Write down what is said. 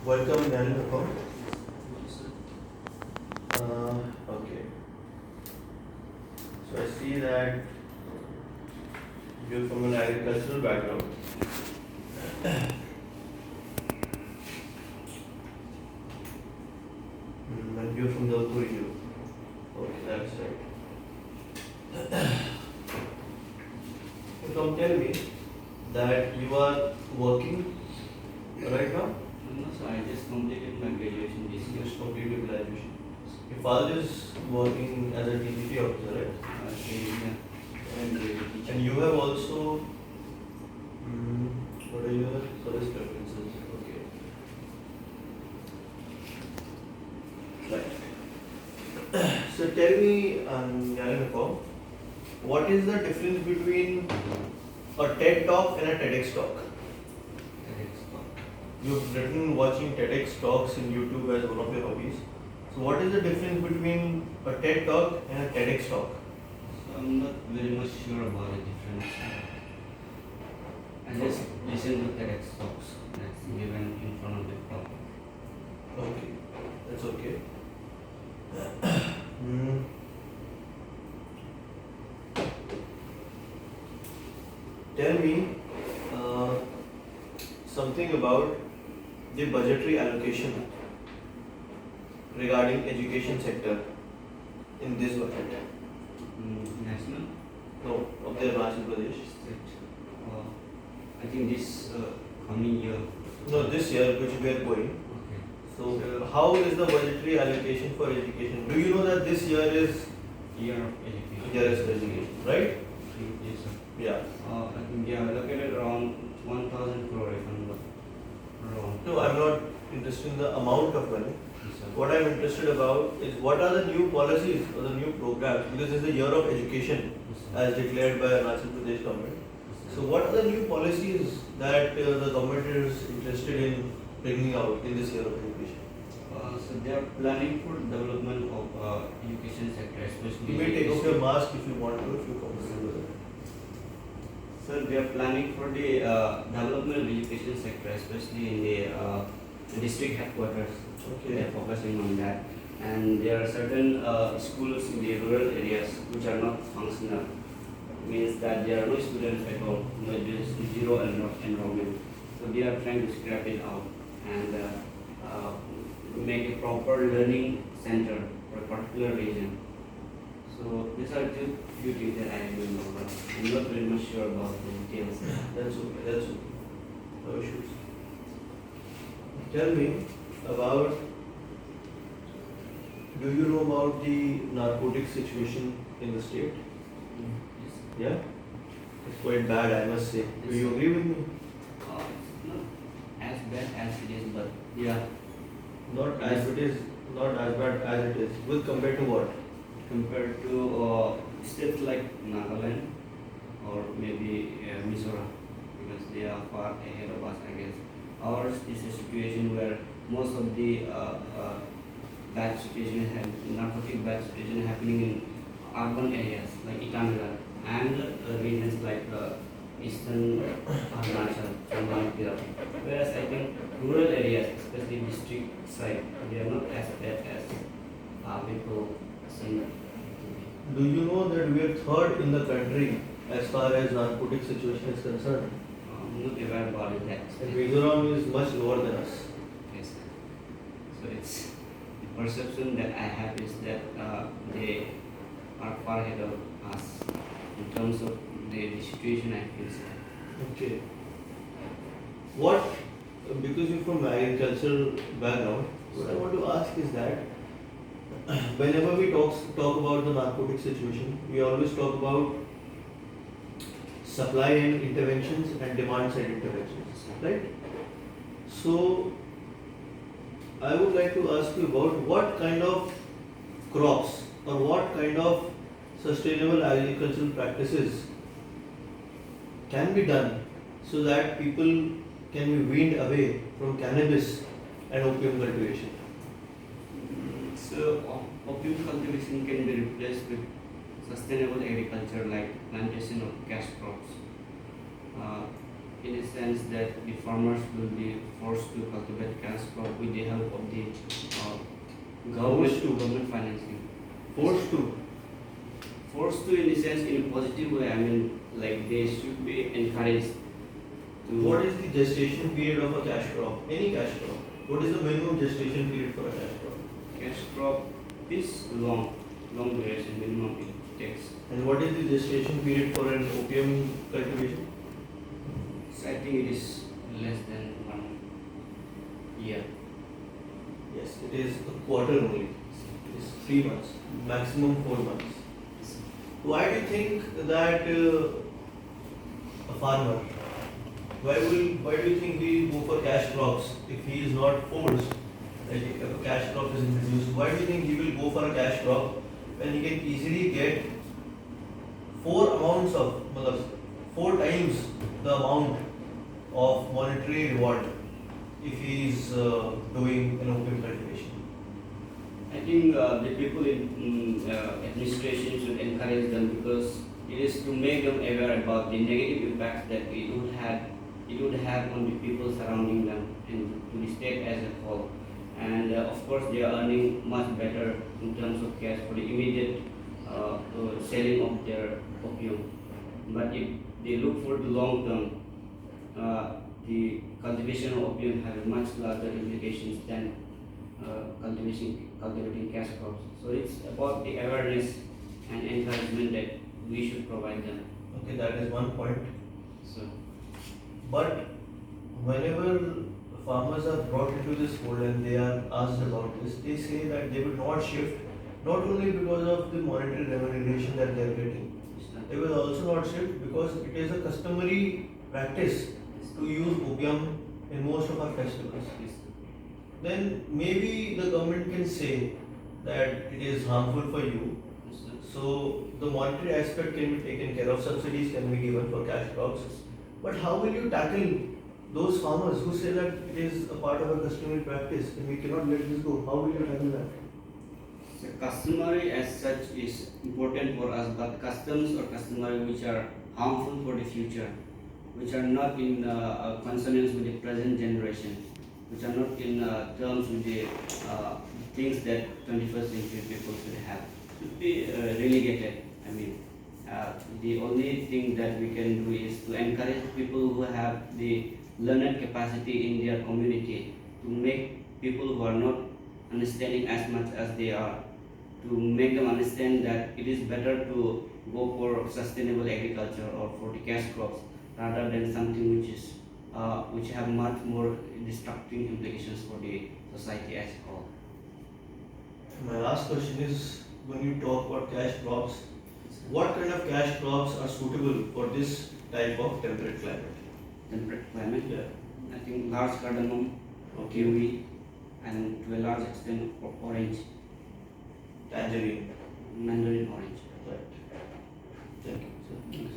Welcome, Daniel. Okay. So I see that you're from an agricultural background. And you're from the region. Okay, that's right. So come tell me that you are working right now. No, so I just completed my graduation this You year. just completed graduation. Your father is working as a TGT officer, right? And teacher. And you have also, what are your service preferences? Okay. Right. So tell me, Yalinako, what is the difference between a TED talk and a TEDx talk? You've written watching TEDx talks in YouTube as one of your hobbies. So what is the difference between a TED talk and a TEDx talk? So I'm not very much sure about the difference. I just listen to TEDx talks that's given in front of the crowd. Okay, that's okay. Tell me something about the budgetary allocation regarding education sector in this budget. National, No, of the Arunachal Pradesh. state. I think this coming year. No, this year which we are going. Okay. So, how is the budgetary allocation for education? Do you know that this year is Year of education. year is education, right? Yes, sir. Yeah. I think they are allocated around 1,000 crore if I'm not wrong. No, I'm not interested in the amount of money. Yes, sir. What I'm interested about is what are the new policies or the new programs, because this is the year of education Yes, sir. as declared by Arunachal Pradesh government. Yes, So sir. what are the new policies that the government is interested in bringing out in this year of education? So they are planning for development of education sector, especially. You may take off your mask if you want to, if you're comfortable with it. Sir, they are planning for the development of education sector, especially in the district headquarters. They Okay. are focusing on that, and there are certain schools in the rural areas which are not functional. Means that there are no students at all, there is zero enrollment. So they are trying to scrap it out and make a proper learning center for a particular region. So these are the few things that I do know, but I'm not very much sure about the details. That's okay, that's okay. No issues. Tell me about, do you know about the narcotic situation in the state? Yes. Yeah? It's quite bad, I must say. Do you agree with me? It's not as bad as it is, but yeah, Not as it is, not as bad as it is. With compared to what? compared to states like Nagaland or maybe Mizoram, because they are far ahead of us, I guess. Ours is a situation where most of the bad situation, narcotic bad situation happening in urban areas like Itanagar and regions like eastern Arunachal, Chandrapur. Whereas I think rural areas, especially district side, they are not as bad as people seem. Do you know that we are third in the country as far as narcotic situation is concerned? I'm not aware about it that. And Mizoram is much lower than us. Yes. So it's the perception that I have is that they are far ahead of us in terms of the situation I feel. Okay. What, because you're from agricultural background, what I want to ask is that whenever we talk about the narcotic situation, we always talk about supply and interventions and demand side interventions, right? So I would like to ask you about what kind of crops or what kind of sustainable agricultural practices can be done so that people can be weaned away from cannabis and opium cultivation. So opium cultivation can be replaced with sustainable agriculture like plantation of cash crops. in a sense that the farmers will be forced to cultivate cash crop with the help of the government financing. Forced to. Forced to in the sense in a positive way. I mean, like they should be encouraged to. What is the gestation period of a cash crop? Any cash crop. What is the minimum gestation period for a cash crop? Cash crop is long duration minimum it takes. And what is the gestation period for an opium cultivation? So I think it is less than 1 year. Yes, it is a quarter only. It is 3 months, maximum 4 months. Why do you think that a farmer, why do you think we go for cash crops if he is not forced? Like if a cash crop is introduced, why do you think he will go for a cash crop when he can easily get 4 times the amount of monetary reward if he is doing an opium cultivation? I think the people in administration should encourage them because it is to make them aware about the negative impacts that it would have on the people surrounding them and to the state as a whole. And of course, they are earning much better in terms of cash for the immediate selling of their opium. But if they look for the long term, the cultivation of opium has much larger implications than cultivating cash crops. So it's about the awareness and encouragement that we should provide them. Okay, that is one point. So But whenever farmers are brought into this fold and they are asked about this, they say that they will not shift, not only because of the monetary remuneration that they are getting, they will also not shift because it is a customary practice to use opium in most of our festivals. Then maybe the government can say that it is harmful for you. So the monetary aspect can be taken care of, subsidies can be given for cash crops. But how will you tackle those farmers who say that it is a part of a customary practice and we cannot let this go? How will you tackle that? So customary as such is important for us, but customs or customary which are harmful for the future, which are not in consonance with the present generation, which are not in terms with the things that 21st century people should have, should be relegated. I mean, the only thing that we can do is to encourage people who have the learned capacity in their community to make people who are not understanding as much as they are, to make them understand that it is better to go for sustainable agriculture or for the cash crops rather than something which have much more destructive implications for the society as a whole. My last question is, when you talk about cash crops, what kind of cash crops are suitable for this type of temperate climate? Temperate climate, Yeah. I think large cardamom, kiwi, and to a large extent orange, Tangerine. mandarin orange. Right. Thank you. Thank you.